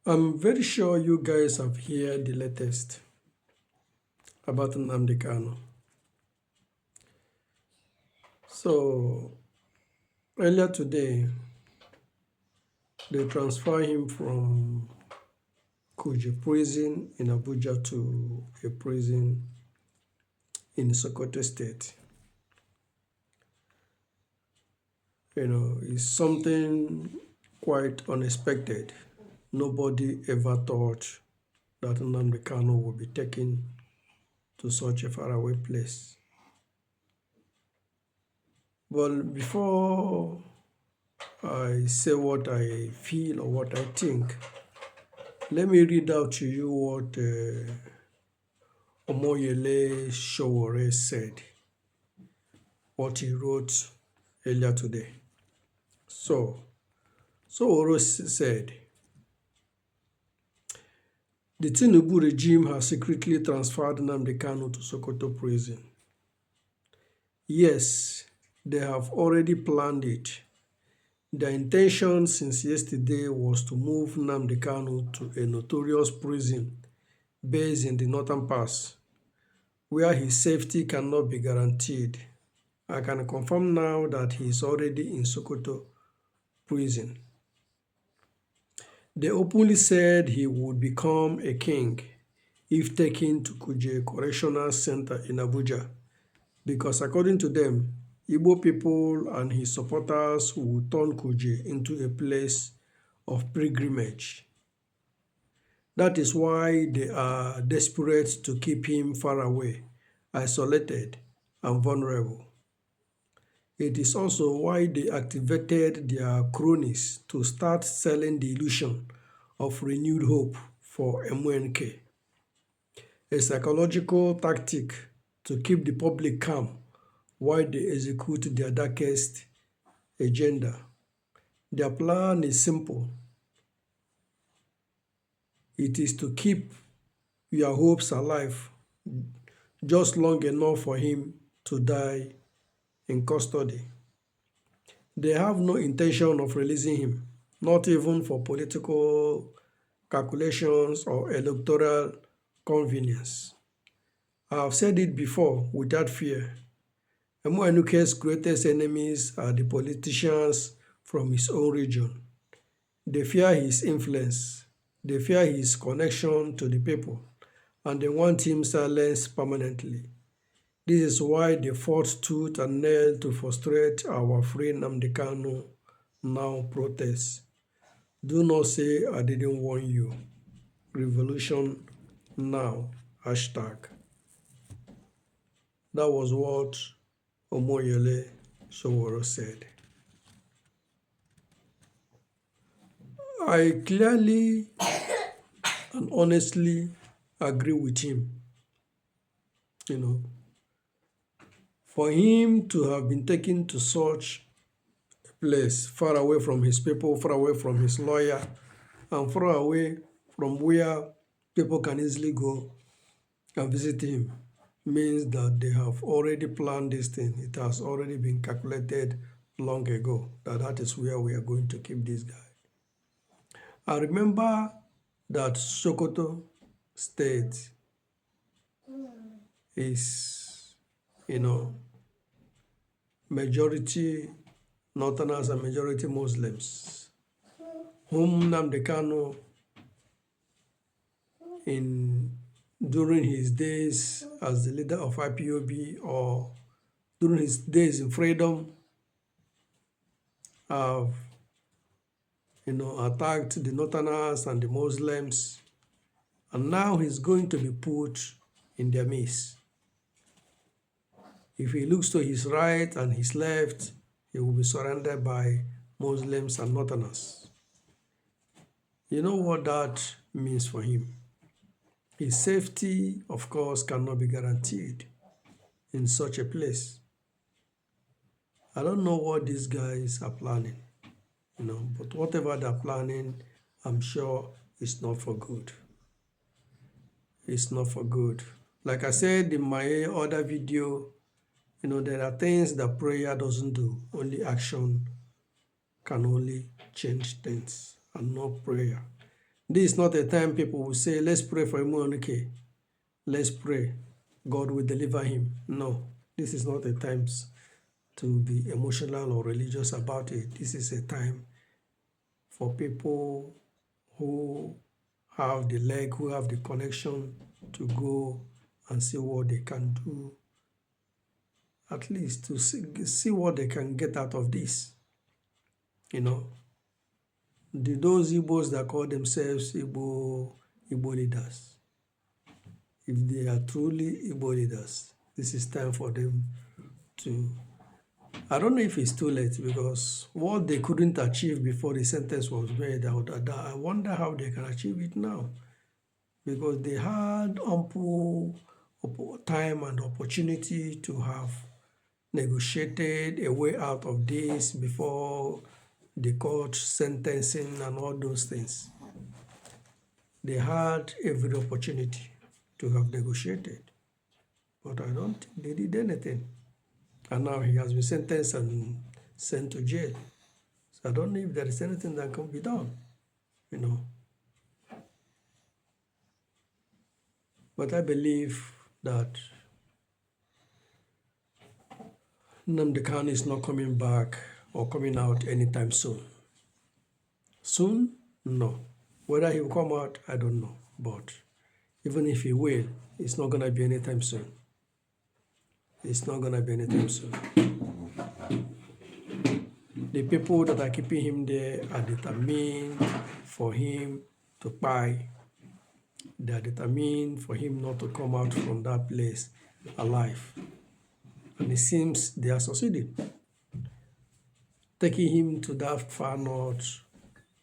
I'm very sure you guys have heard the latest about Nnamdi Kanu. So earlier today, they transferred him from Kuje prison in Abuja to a prison in Sokoto state. It's something quite unexpected. Nobody ever thought that Nnamdi Kanu would be taken to such a faraway place. But before I say what I feel or what I think, let me read out to you what Omoyele Sowore said, what he wrote earlier today. So, Sowore said, the Tinubu regime has secretly transferred Nnamdi Kanu to Sokoto prison. Yes, they have already planned it. Their intention since yesterday was to move Nnamdi Kanu to a notorious prison based in the Northern Pass, where his safety cannot be guaranteed. I can confirm now that he is already in Sokoto prison. They openly said he would become a king if taken to Kuje Correctional Center in Abuja, because according to them, Igbo people and his supporters would turn Kuje into a place of pilgrimage. That is why they are desperate to keep him far away, isolated, and vulnerable. It is also why they activated their cronies to start selling the illusion of renewed hope for MNK, a psychological tactic to keep the public calm while they execute their darkest agenda. Their plan is simple. It is to keep your hopes alive just long enough for him to die in custody. They have no intention of releasing him, not even for political calculations or electoral convenience. I have said it before without fear. Emuanuke's greatest enemies are the politicians from his own region. They fear his influence, they fear his connection to the people, and they want him silenced permanently. This is why they fought tooth and nail to frustrate our Free Nnamdi Kanu now protests. Do not say I didn't warn you. Revolution now. Hashtag. That was what Omoyele Sowore said. I clearly and honestly agree with him. For him to have been taken to such a place, far away from his people, far away from his lawyer, and far away from where people can easily go and visit him, means that they have already planned this thing. It has already been calculated long ago that is where we are going to keep this guy. I remember that Sokoto state is, majority Northerners and majority Muslims, whom Nnamdi Kanu, during his days as the leader of IPOB or during his days in freedom, have attacked the Northerners and the Muslims, and now he's going to be put in their midst. If he looks to his right and his left, he will be surrounded by Muslims and Northerners. You know what that means for him? His safety, of course, cannot be guaranteed in such a place. I don't know what these guys are planning, but whatever they're planning, I'm sure it's not for good. It's not for good. Like I said in my other video, there are things that prayer doesn't do. Only action can only change things, and not prayer. This is not a time people will say, let's pray for Imuonike. Let's pray. God will deliver him. No, this is not a time to be emotional or religious about it. This is a time for people who have the leg, who have the connection to go and see what they can do, at least to see what they can get out of this. You know, those Igbos that call themselves Igbo leaders, if they are truly Igbo leaders, this is time for them to, I don't know if it's too late, because what they couldn't achieve before the sentence was made, I wonder how they can achieve it now, because they had ample time and opportunity to have negotiated a way out of this before the court sentencing and all those things. They had every opportunity to have negotiated, but I don't think they did anything. And now he has been sentenced and sent to jail. So I don't know if there is anything that can be done, you know. But I believe that Nnamdi Kanu is not coming back or coming out anytime soon. Soon? No. Whether he will come out, I don't know. But even if he will, it's not going to be anytime soon. It's not going to be anytime soon. The people that are keeping him there are determined for him to buy. They are determined for him not to come out from that place alive. And it seems they are succeeding. Taking him to that far north,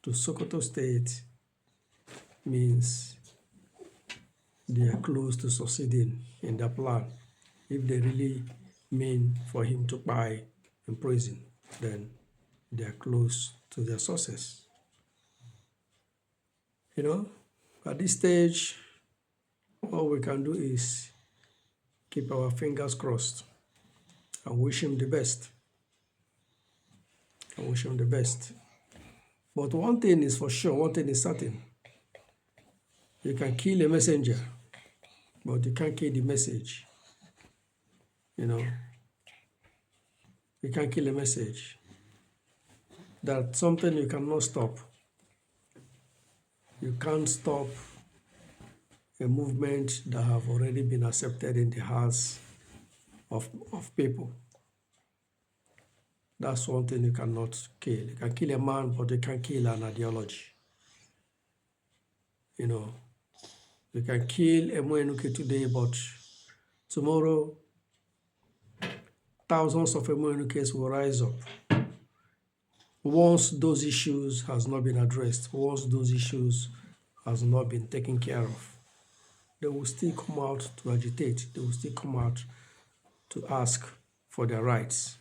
to Sokoto State, means they are close to succeeding in their plan. If they really mean for him to buy in prison, then they are close to their success. You know, at this stage, all we can do is keep our fingers crossed and wish him the best. I wish him the best. But one thing is for sure, one thing is certain. You can kill a messenger, but you can't kill the message. You know, you can't kill a message. That's something you cannot stop. You can't stop a movement that have already been accepted in the hearts of people. That's one thing you cannot kill. You can kill a man, but you can't kill an ideology. You know, you can kill a Emuenuke today, but tomorrow thousands of Emuenukes will rise up. Once those issues has not been addressed, once those issues has not been taken care of, they will still come out to agitate. They will still come out to ask for their rights.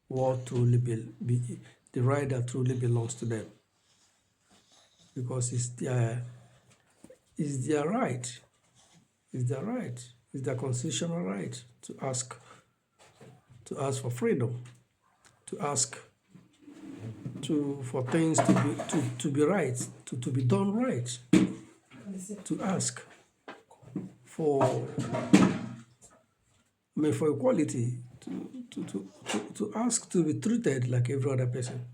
What truly be the right that truly belongs to them, because it's their right, it's their constitutional right to ask for freedom, to ask for things to be right, to be done right, to ask for equality, to ask to be treated like every other person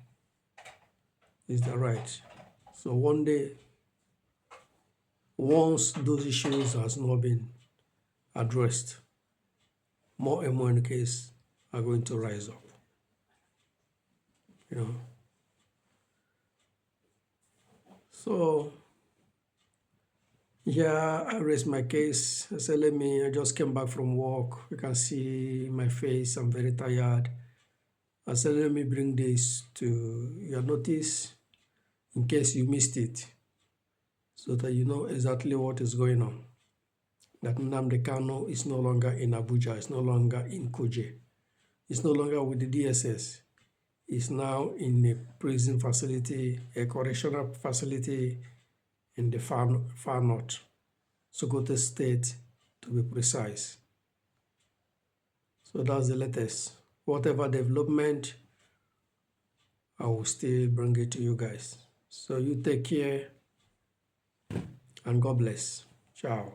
is their right. So one day, once those issues has not been addressed, more Emuenukes are going to rise up. You know. So yeah, I raised my case. I said, I just came back from work. You can see my face, I'm very tired. I said, let me bring this to your notice in case you missed it, so that you know exactly what is going on. That Nnamdi Kanu is no longer in Abuja, it's no longer in Kuje, it's no longer with the DSS. It's now in a prison facility, a correctional facility in the far north, Sokoto State to be precise. So that's the latest. Whatever development, I will still bring it to you guys. So you take care and God bless. Ciao.